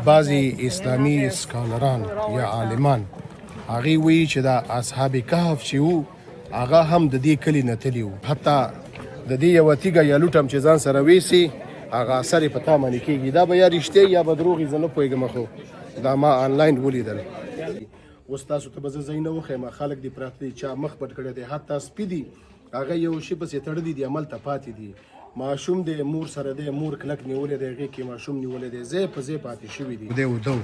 بعضی اسلامي سکالران یا عالمان هغوی وایي چې دا اصحاب کهف چې وو هغه هم د دې کلي نه تللي وو، حتی د دې یوه تیږه یا لوټ هم چې ځان سره ویسي هغه اثر یې په تا باندې کېږي. دا به یا رښتیا یا به دروغ زه نه پوهېږم، خو دا ما آنلاین ولیدل. اوس تاسو ته به زه ځای نه وښیم، خلک دې پراته دي، چا مخ پټ کړی دی، حتی سپي دي هغه یو شي پسې تړلي دي، هملته پاتې دي. ماشوم دی مور سره دی، مور کلک نیولی دی، هغې کې ماشوم نیولی دی، ځای په ځای پاتې شوي دي. دی وده و،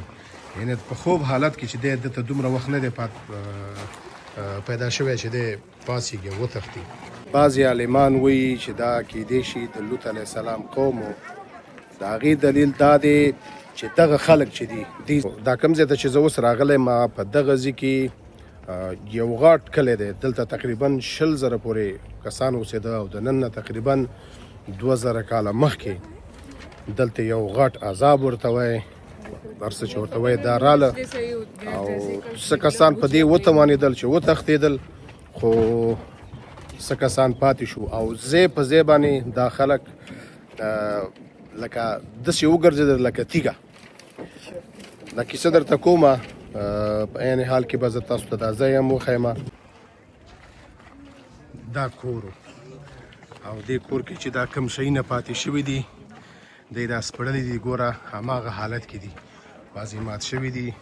یعنې په خوب حالت کې چې دی دته دومره وخت نه دی پیدا شوی چې دی پاڅېږي وتښتي. بعضې عالمان وایي چې دا کیدی شي د لوط علیه السلام قوم و. د هغې دلیل دا دی چې دغه خلک چې دي دا کوم ځای ته چې زه اوس راغلی یم په دغه ځای کې یو غاټ کلی دی، دلته تقریبا 20,000 پورې کسان اوسېده او د نن نه تقریبا 2000 کاله مخکې دلته یو غټ عذاب ورته وایي، هر څه چې ورته وایي دا راله او څه کسان په دې وتوانېدل چې وتښتېدل، خو څه کسان پاتې شو او ځای په ځای باندې دا خلک لکه داسې وګرځېدل لکه تیږه. دا کیسه درته کومه، په عین حال کې به زه تاسو ته دا ځای هم وښیم. دا کور او دې کور کې چې دا کم شیونه پاتې شوي دي دی دا سپړلي دي، ګوره هماغه حالت کې دي، بعضې مات شوي دي،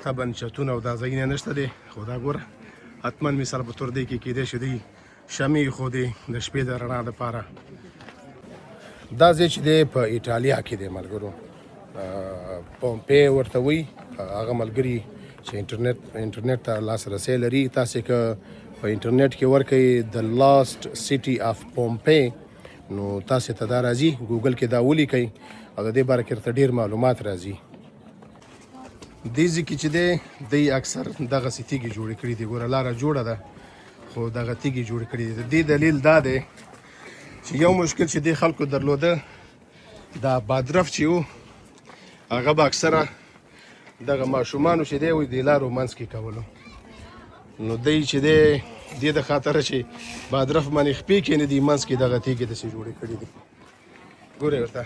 طبعا چتونه او دا ځایونه نشته دی، خو دا ګوره حتما مثال په طور دی کې کیدی شي دی شمع ایښودې د شپې د رڼا دپاره. دا ځای چې دی په ایټالیا کې دی ملګرو، پومپې ورته وایي. هغه ملګري چې انټرنیټ ته لاسرسی لري، تاسې که په انټرنیټ کې ورکوئ د لاست سیټي اف پومپې نو تاسې ته دا راځي، ګوګل کې دا ولیکئ او د دې باره کې ورته ډېر معلومات راځي. دې ځای کې چې دی اکثر دغسې تیږې جوړې کړي دي، ګوره لاره جوړه ده خو دغه تیږې جوړې کړي دي. د دې دلیل دا دی چې یو مشکل چې دې خلکو درلوده، دا بادرف چې و هغه به اکثره دغه ماشومانو چې دی وایي د لارو منځ کې کولو، نو دی چې دی دې د خاطره چې بادرف باندې خپې کېنېدي منځ کې دغه تیږې داسې جوړې کړي دي. ګورئ ورته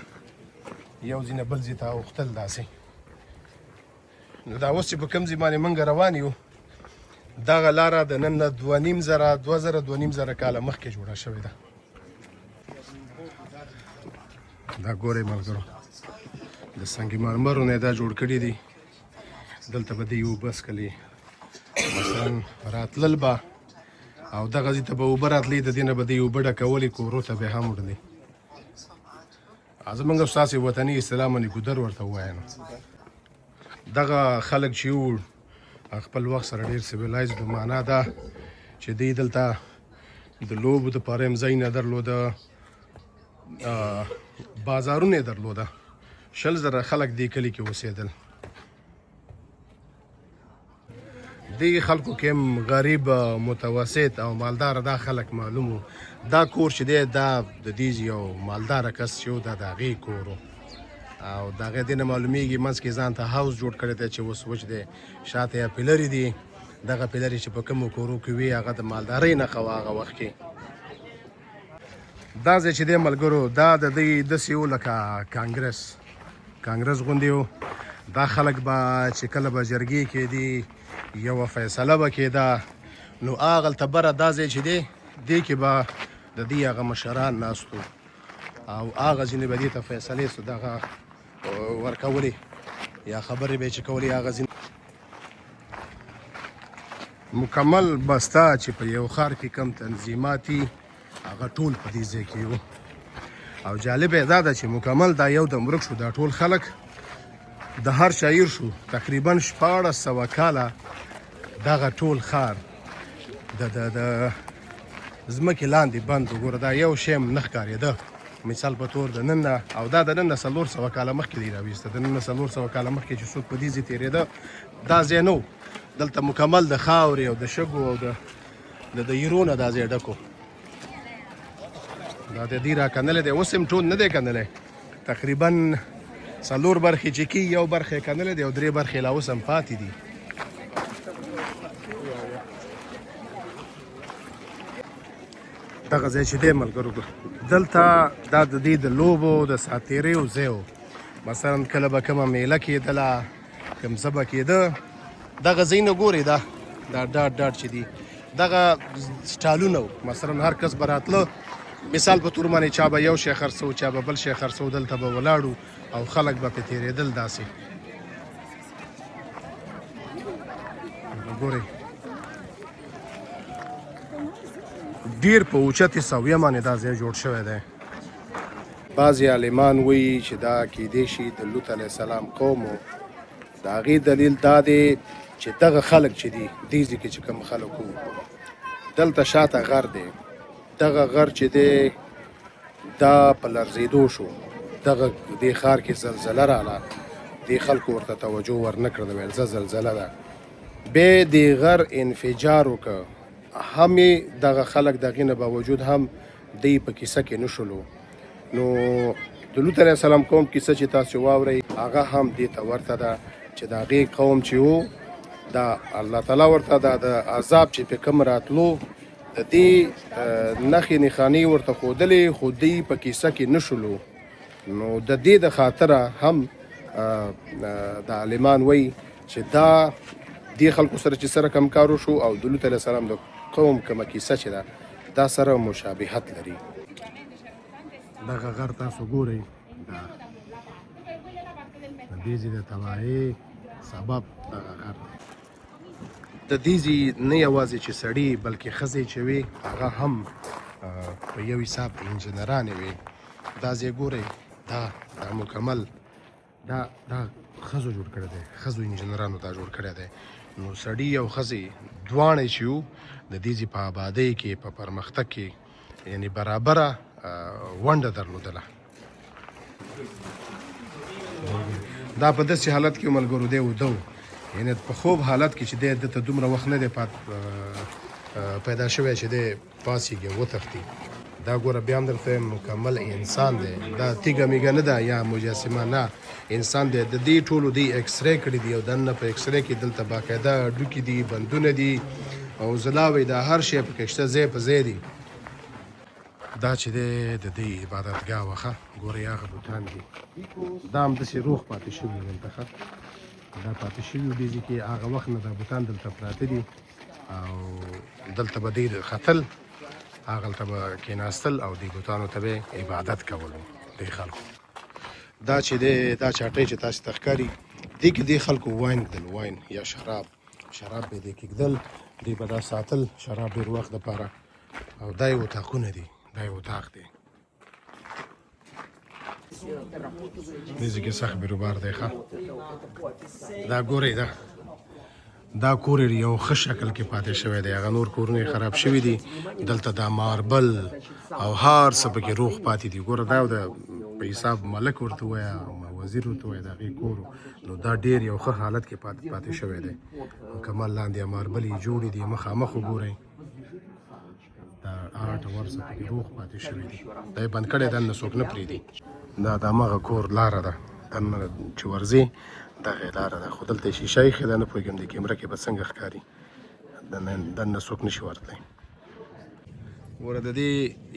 یو ځای نه بل ځای ته اوښتل داسې. نو دا اوس چې په کوم ځای باندې موږ روان یو، دغه لاره د نن نه 2,500 کاله مخکې جوړه شوې ده. دا ګورئ ملګرو د سنگ مرمرو نه دا جوړ کړي دي. دلته به د یو بس کلی مثلا راتلل به او دغه ځای ته به اوبه راتلې، د دې نه به د یو اوبه ډکولې کورو ته به هم وړلې. زموږ ستاسې وطني اصطلاح باندې ګودر ورته ووایه. نو دغه خلک چې وو خپل وخت سره ډېر سیویلایزډ، معنا ده چې دوی دلته د لوبو دپاره هم ځای نه درلوده، بازارونه یې درلوده. 20,000 خلک دې کلي کې اوسېدل. دې خلکو کې هم غریب، متوسط او مالدار دا خلک معلوم وو. دا کور چې دی دا د دې یو مالداره کس چې و دا د هغې کور و او د هغې دې نه معلومېږي منځ کې ځان ته هاوس جوړ کړی دی چې اوس وچ دی، شاته یې پیلرې دي. دغه پیلرې چې په کومو کورو کې وي هغه د مالدارۍ نښه وه هغه وخت کې. دا ځای چې دی ملګرو دا د دوی داسې و لکه کانګرس غوندې و. دا خلک به چې کله به جرګې کېدي یوه فیصله به کېده، نو هغلته بره دا ځای چې دی دې کې به د دې هغه مشران ناست وو او هغه ځینې به دې ته فیصلې دغه ورکولې یا خبرې به یې چې کولې. هغه ځینې مکمل بسته چې په یو ښار کې کم تنظیمات دي هغه ټول په دې ځای کې وو. او جالب یې دا ده چې مکمل دا یو دم ورک شو، دا ټول خلک د هر شاعر شو. تقریبا 1600 کاله دغه ټول ښار د ځمکې لاندې بند. وګوره دا یو شی هم نه ښکارېده، مثال په طور د نن نه، او دا د نن نه 400 کاله مخکې دی راویسته. د نن نه 400 کاله مخکې چې څوک په دې ځای تېرېده دا ځای نه و. دلته مکمل د خاورې او د شګو او د ایرو نه دا ځای ډک و. دا د دې راکنلی دی، اوس هم ټول نه دی کنلی، تقریبا 4 برخې چې کي یو برخه یې کنلی دی او 3 برخې لا اوس هم پاتې دي. دغه ځای چې دی ملګرو دلته دا د دې د لوبو د ساعت تېریو ځای و. مثلا کله به کومه میله کېدله کوم څه به کېده دغه ځایونه ګورئ دا ډاټ ډاټ چې دي دغه سټالونه وو مثلا هر کس به راتله مثال په تور باندې چا به یو شی خرڅو چا به بل شی خرڅو دلته به ولاړو او خلک به پرې تېرېدل داسې ګورئ ډېر په اوچتې سویه باندې دا ځای جوړ شوی دی بعضې عالمان وایي چې دا کیدی شي د لوط علیه السلام قوم و د هغې دلیل دا دی چې دغه خلک چې دي دې ځای کې چې کوم خلک وو دلته شاته غر دی دغه غر چې دی دا په لرزېدو شو دغه دې ښار کې زلزله راغله دې خلکو ورته توجه ورنه کړله ویل زه زلزله ده بیا دې غر انفجار وکړه هم یې دغه خلک د هغې نه باوجود هم دی په کیسه کې نه شولو نو د لوط علیه السلام قوم کیسه چې تاسو واورئ هغه هم دې ته ورته ده چې د هغې قوم چې و دا الله تعالی ورته د عذاب چې پې کوم راتلو د دې نښې نښانې ورته ښودلې خو دوی په کیسه کې نه شولو نو د دې د خاطره هم د عالمان وایي چې دا دې خلکو سره چې سره کم کار وشو او د لوط علیه السلام د قوم کومه کیسه چې ده دا سره مشابهت لري دغه غر تاسو ګورئ دا د دې ځای د تباهۍ سبب دغه غر د دې ځای نه یوازې چې سړي بلکې ښځې چې وې هغه هم په یو حساب انجینرانې وې دا ځای ګورئ دا مکمل دا ښځو جوړ کړی دی ښځو انجینرانو دا جوړ کړی دی نو سړي او ښځې دواړه چې وو د دې ځای په آبادۍ کې په پرمختګ کې یعنې برابره ونډه درلودله دا په داسې حالت کې ملګرو دی وده و یعنې په خوب حالت کې چې دی دته دومره وخت نه دی پیدا شوی چې دی پاڅېږي وتښتي دا ګوره بیا هم درته مکمل انسان دی دا تیږه میږه نه ده یا مجسمه نه انسان دی د دې ټولو دی ایکسرې کړي دي او دننه په ایکسرې کې دلته باقاعده ډوکي دي بندونه دي او زلاوې دا هر شی پکې شته ځای په ځای دي دا چې دی د دې عبادتګاه وه ګورئ هغه بوټان دي دا هم داسې روغ پاتې شوي دلته ښه دا پاتې شوي دې ځای کې هغه وخت نه دا بوټان دلته پراته دي او دلته به ډېر ختل هغلته به کېناستل او دې بوټانو ته به عبادت کولو دې خلکو دا چې دی دا چاټۍ چې تاسو ته ښکاري دې کې دې خلکو واین کېدل واین یا شراب به یې دې کېږدل دې به دا ساتل شراب ډېر وخت دپاره او دا یې اتاقونه دي دا یو اتاق دی دې ځای کې سخت بیروبار دی ښه دا ګورئ دا کور یو ښه شکل کې پاتې شوی دی هغه نور کورونه یې خراب شوي دي دلته دا ماربل او هر څه پکې روغ پاتې دي ګوره دا د په حساب ملک ورته ووایه وزیر ورته ووایه د هغې کور نو دا ډېر یو ښه حالت کې پاتې شوی دی کمل لاندې ماربل یې جوړې دي مخامخ وګورئ دا آټ ورڅه پکې روغ پاتې شوي دي دا یې بند کړی دننه څوک نه پرېږدي دا د همغه کور لاره ده دننه چې ورځې دغه لاره ده خو دلته شیشه ایښې ده نه پوهېږم د کیمره کې به څنګه ښکاري دننه څوک نشي ورتلی ګوره د دې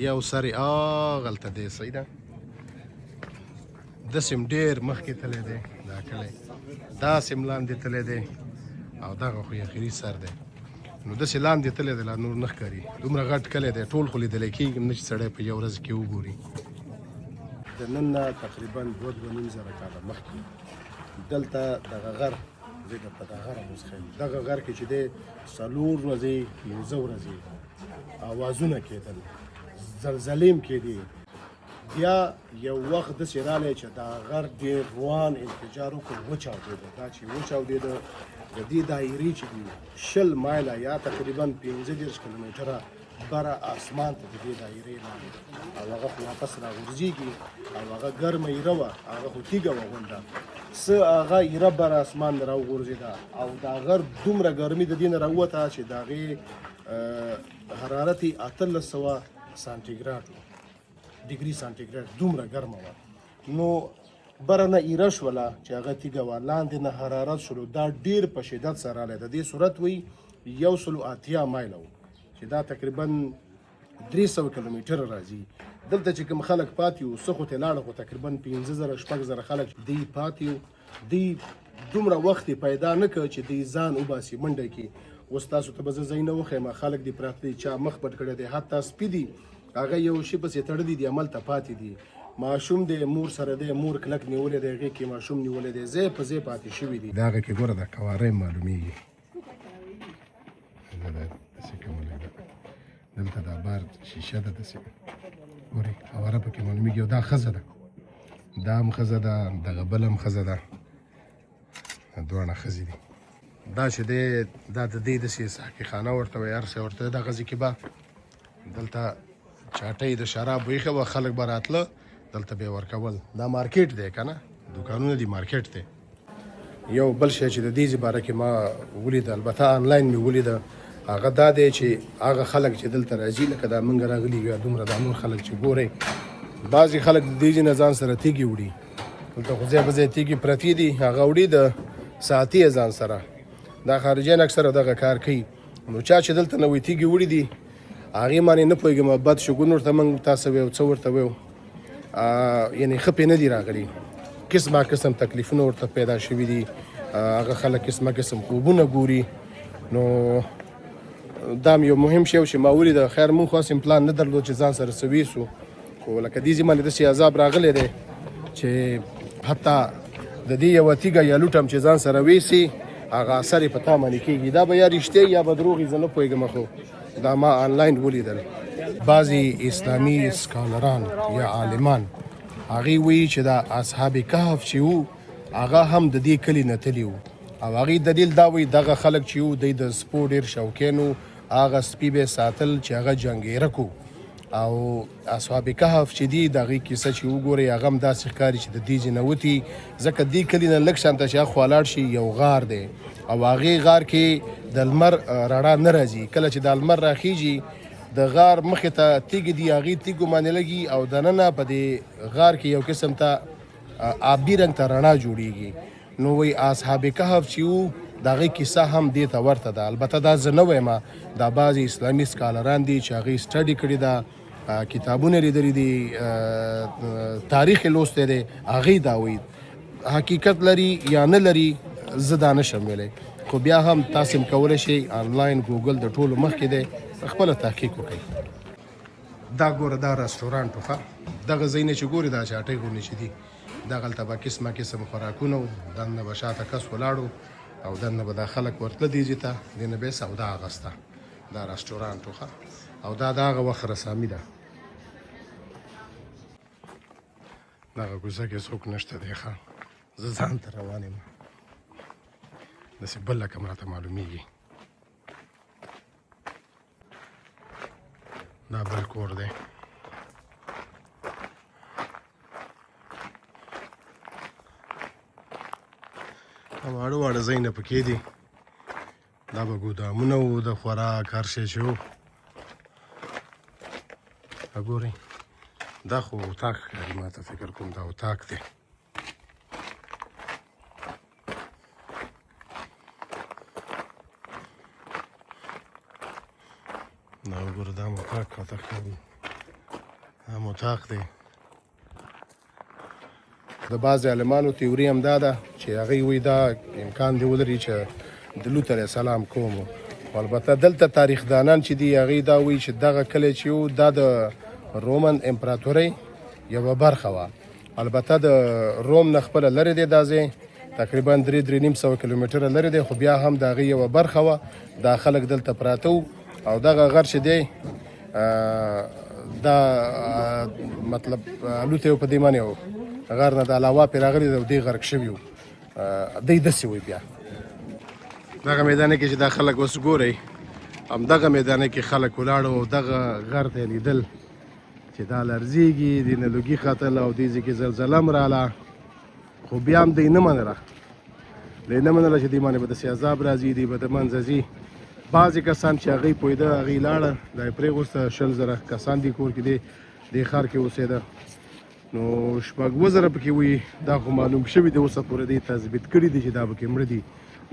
یو سر یې هغلته دی صحیح ده داسې هم ډېر مخکې تللی دی دا کلی داسې هم لاندې تللی دی او دغه خو یې اخري سر دی نو داسې لاندې تللی دی لا نور نه ښکاري دومره غټ کلی دی ټول خو لیدلی کېږي نه چې سړی په یو ورځ کې وګوري د نن نه تقریبا 2.5 زره کاله مخکې دلته دغه غر زه درته دا غر اوس ښیم دغه غر کې چې دی 4 ورځې 15 ورځې اوازونه کېدل زلزلې هم کېدې بیا یو وخت داسې رالی چې دا غر ډېر روان انفجار وکړ وچاودېده دا چې وچاودېده د دې دایرې چې دي 20 مایله یا تقریبا 15 کیلومتره بره اسمان ته د دې دایرې لاندې او هغه خو واپس راغورځېږي او هغه ګرمه ایره وه هغه خو تیږه وه غونډه څه هغه ایره بره اسمان نه راوغورځېده او دا غر دومره ګرمي د دې نه راووته چې د هغې حرارت یې 1800 سانتیګراډ و ډګري سانتیګراډ دومره ګرمه وه نو بره نه ایره شوله چې هغه تیږه وه لاندې نه حرارت شولو دا ډېر په شدت سره رالی د دې صورت وایي 180 مایله و چې دا تقریبا 300 کیلومتره راځي دلته چې کوم خلک پاتې وو څه خو ته لاړه خو تقریبا 15,000 شپږ خلک دی پاتې وو دی دومره وخت پیدا نه کړ چې دی ځان وباسي منډه کې اوس تاسو ته به زه ځای نه وښیم خلک دې پراته دي چا مخ پټ کړی دی حتی سپي دي هغه یو شي پسې تړلي دي هملته پاتې دي ماشوم دی مور سره دی مور کلک نیولی دی هغې کې ماشوم نیولی دی ځای په ځای پاتې شوي دي د هغه کې ګوره د کواری معلومیږي داسې کولی ده دلته دا بار شیشه ده داسې ګورئ کواره پکې معلومیږي او دا ښځه ده دا هم ښځه ده دغه بله هم ښځه ده دواړه ښځې دي دا چې دی دا د دې داسې ساقي خانه ورته وایي هر څه ورته دغه ځای کې به دلته چاټۍ د شراب ویښه وه خلک به راتله دلته به یې ورکول دا مارکیټ دی که نه دوکانونه دي مارکیټ دی یو بل شی چې د دې باره کې ما ولیده البته آنلاین مې ولیده هغه دا دی چې هغه خلک چې دلته راځي لکه دا موږ راغلي یو دومره دا نور خلک چې ګورئ بعضې خلک د دې نه ځان سره تیږې وړي دلته خو ځای په ځای تیږې پرتې دي هغه وړي د ساعتي ځان سره دا خارجیان اکثره دغه کار کوي نو چا چې دلته نوی تیږې وړي دي هغې باندې نه پوهېږم بد شګون ورته موږ تاسو ویو څه ورته ویو یعنې ښه پې نه دي راغلي قسمه قسم تکلیفونه ورته پیدا شوي دي هغه خلک قسمه قسم خوبونه ګوري نو دا یو مهم شی و چې ما ولیده خیر مونږ خو هسې پلان نه درلود چې ځان سره څه ویسو خو لکه دې ځای باندې داسې عذاب راغلی دی چې حتی د دې یوه تیږه یا لوټ هم چې ځان سره ویسي هغه اثر یې په تا باندې کېږي دا به یا رښتیا یا به دروغ زه نه پوهېږم خو دا ما آنلاین ولیدل بعضې اسلامي سکالران یا عالمان هغې وایي چې دا اصحاب کهف چې وو هغه هم د دې کلي نه تلي وو او هغې دلیل دا وایي دغه خلک چې وو دوی د سپو ډېر شوقین وو هغه سپي به یې ساتل چې هغه جنګیرک وو او اصحاب کهف چې دي د هغې کیسه چې وګورئ هغه هم داسې ښکاري چې د دې ځای نه وتي ځکه دې کلي نه لږ شانته چې هاخوا لاړ شي یو غار دی او هغې غار کې د لمر رڼا نه راځي کله چې دا لمر راخیږي د غار مخې ته تیږې دي هغې تیږو باندې لګي او دننه په دې غار کې یو قسم ته آبي رنګ ته رڼا جوړیږي نو وایي اصحاب کهف چې وو د هغې کیسه هم دې ته ورته ده البته دا زه نه وایم دا بعضې اسلامي سکالران دي چې هغې سټډي کړې ده کتابونه لیدلي دي تاریخ یې لوستی دی هغې دا وایي حقیقت لري یا نه لري زه دا نشم ویلی خو بیا هم تاسې هم کولی شئ آنلاین ګوګل د ټولو مخکې دی خپله تحقیق وکړئ دا ګوره دا رسټورانټ و دغه ځای نه چې ګورې دا چاټۍ غونې چې دي دغلته به قسمه قسم خوراکونه و دننه به شاته کس ولاړو او دننه به دا خلک ورتله دې ځای ته دې نه به یې سودا اخسته دا رسټورانټ و او دا د هغه وخت رسامي ده دغه کوڅه کې څوک نشته دی ښه زه ځان ته روان یم داسې بل رقم راته معلومیږي دا بل کور دی واړه واړه ځایونه پکې دي دا به ګودامونه وو د خوراک هر شی چې وو ګورئ دا خو اتاق ښکاري ما ته فکر کوم دا اتاق دی دا وګوره دا اتاق راته ښکاري دا اتاق دی د بعضې عالمانو تیوري هم دا ده چې هغوی وایي دا امکان دی ولري چې د لوط علیه السلام قوم و البته دلته تاریخ دانان چې دي هغوی دا وایي چې دغه کلی چې و دا د رومن امپراتورۍ یوه برخه وه البته د روم نه خپله لرې دی دا ځای تقریبا 3-3.5 کیلومتره لرې دی خو بیا هم د هغې یوه برخه وه دا خلک دلته پراته وو او دغه غر چې دی دا مطلب الوتی و په دې باندې و غر نه د علاوه پرې راغلي دی او دی غرق شوي وو دی داسې وایي بیا دغه میدانه کې چې دا خلک اوس ګورئ همدغه میدانه کې خلک ولاړ او دغه غر ته یې لیدل چې دا لرزیږي دې نه لوګي ختل او دې ځای کې زلزله هم راغله خو بیا هم دی نه منله دی نه منله چې دې باندې به داسې عذاب راځي دی به د منځه ځي بعضې کسان چې هغوی پوهېده هغوی لاړه دا یې پرېغوسته 100,000 کسان دي کور کې دې ښار کې اوسېده نو 2,000 پکې وي دا خو معلوم شوي دی اوسه پورې دی تثبیت کړي دي چې دا پکې مړه دي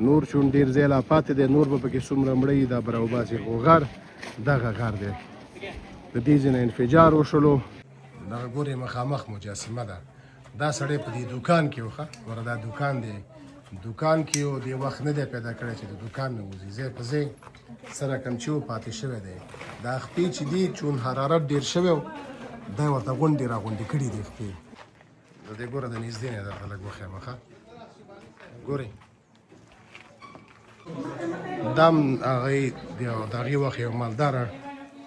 نور چون ډېر ځای لا پاتې دی نور به پکې څومره مړه دا به راوباسي خو غر دغه غر دی د دې ځای نه انفجار وشولو دغه ګورې مخامخ مجسمه ده. دا سړی په دې دوکان کې و ښه ګوره دا دوکان دی دوکان کې و دې وخت نه دی پیدا کړی چې د دوکان نه وځي ځای په ځای سره کم چې و پاتې شوی دی. دا خپې چې دي چون حرارت ډېر شوی و دا یې ورته غونډې را غونډې کړي دي خپې. د دې ګوره د نږدې نه درته لږ وښیم ښه ګورئ دا هم د هغې وخت یو مالداره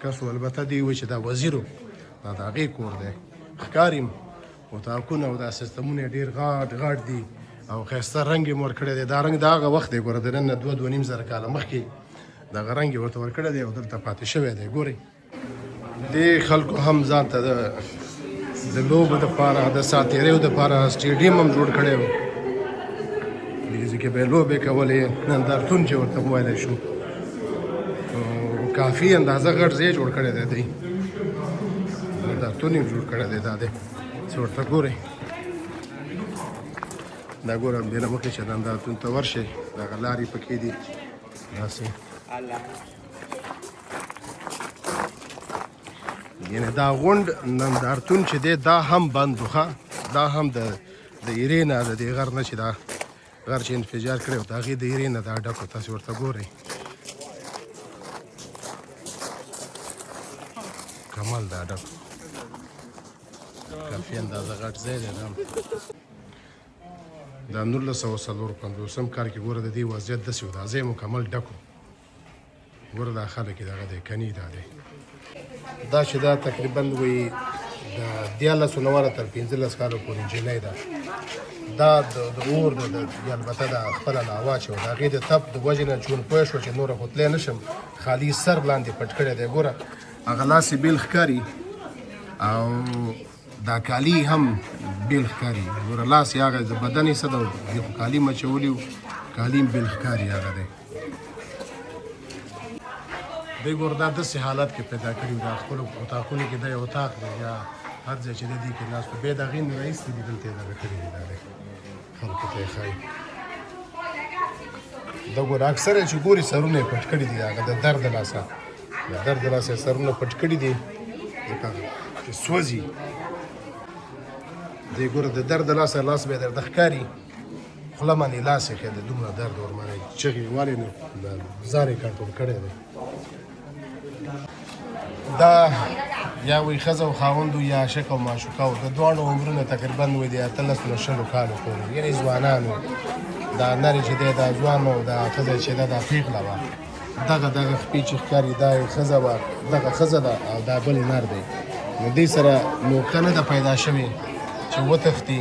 کس و البته دوی وایي چې دا وزیر و دا د هغې کور دی ښکاري اتاقونه او دا سیستمونه یې ډېر غاټ غاټ دي او ښایسته رنګ یې ورکړی دی. دا رنګ د هغه وخت دی ګوره د نن نه 2-2.5 زره کاله مخکې دغه رنګ یې ورته ورکړی دی او دلته پاتې شوی دی. ګورئ دې خلکو هم ځان ته د لوبو دپاره د ساتیریو دپاره سټیډیم هم جوړ کړی و. دې کې به یې لوبې کولې نندارتون چې ورته وویلی شو کافي اندازه غټ ځای جوړ کړی دی دوی نندارتون یې جوړ کړی دی دا دی چې ورته ګورئ دا ګوره دې نه مخکې چې نندارتون ته ورشئ دغه لارې پکې دي داسې یعنې دا غونډ نندارتون چې دی دا هم بند و ښه دا هم د ایرې نه د دې غر نه چې دا غر چې انفجار کړی و د هغې د ایرې نه دا ډک و تاسې ورته ګورئ کمال دا ډک کافي اندازه غټ ځای دی دا 1954 کال کې ګوره د دې وضعیت داسې و دا ځای مکمل ډک و ګوره دا خلک یې دغه دی کني دا دی دا چې دا تقریبا وایي د 1390 تر 15 کالو پورې نجلۍ ده دا د اور البته د خپله لاوا چې و د هغې د تپ د وجې نه چون پوه شوه چې نوره خو تلی نه شم خالي سر لاندې پټ کړی دی ګوره هغه لاس یې بیل ښکاري او دا کالي هم بیل ښکاري ګوره لاس یې هغه د بدن یې څه ده خو کالي مچولي و کالي هم بیل ښکاري هغه دی دوی ګوره دا داسې حالت کې پیدا کړي دا خپلو اتاقونو کې دا یو اتاق دی یا هر ځای چې دی دې کې ناست و بیا د هغې نه راایستې دي دلته یې دغه کړي دي دا دی خلکو ته یې ښایي دا ګوره اکثر یې چې ګوري سرونه یې پټ کړي دي هغه د درد د لاسه د درد د لاسه یې سرونه پټ کړي دي ځکه چې سوځي دی ګوره د درد د لاسه لاس به یې درته ښکاري خوله باندې لاس یې ښی د دومره درد ورمنی چغې والې نو ځان یې کنټرول کړی دی دا یا وایي ښځه او خاوند یا عاشق او معشوقه و د دواړو عمرونه تقریبا وایي د 18 نه 20 کالو پورې یعنې ځوانانو دا نرې چې دی دا ځوان او دا ښځه چې ده دا پیغله وه دغه خپې چې ښکاري دا یې ښځه وه دغه ښځه ده او دا بل نر دی نو دې سره موقع نه ده پیدا شوې چې وتښتي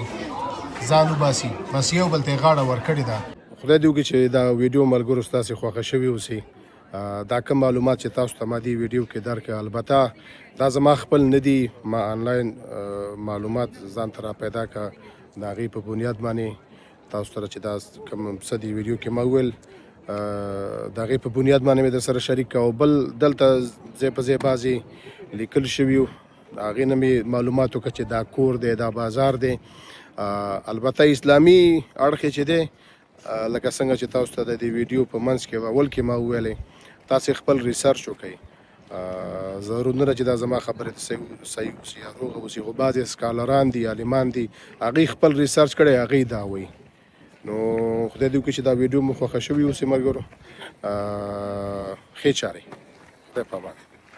ځان وباسي بس یو بل ته یې غاړه ورکړې ده. خدای دې وکړي چې دا ویډیو ملګرو ستاسې خوښه شوي اوسي دا کوم معلومات چې تاسو ته ما دې ویډیو کې درکړه البته دا زما خپل نه دي ما آنلاین معلومات ځان ته را پیدا کړه د هغې په بنیاد باندې تاسو سره چې دا کوم څه دې ویډیو کې ما وویل د هغې په بنیاد باندې مې در سره شریک کړه او بل دلته ځای په ځای بعضې لیکل شوي وو هغې نه مې معلومات وکړه چې دا کور دی دا بازار دی البته اسلامي اړخ چې دی لکه څنګه چې تاسو ته د دې ویډیو په منځ کې اول کې ما وویلی تاسې خپل ریسرچ وکړئ ضرور نه ده چې دا زما خبرې ته صحیح اوسي یا دروغ اوسي خو بعضې سکالران دي عالمان دي هغوی خپل ریسرچ کړی هغوی دا وایي نو خدای دې وکړي چې دا ویډیو مو خوښه شوي اوسي ملګرو ښې چارې خدای په امان.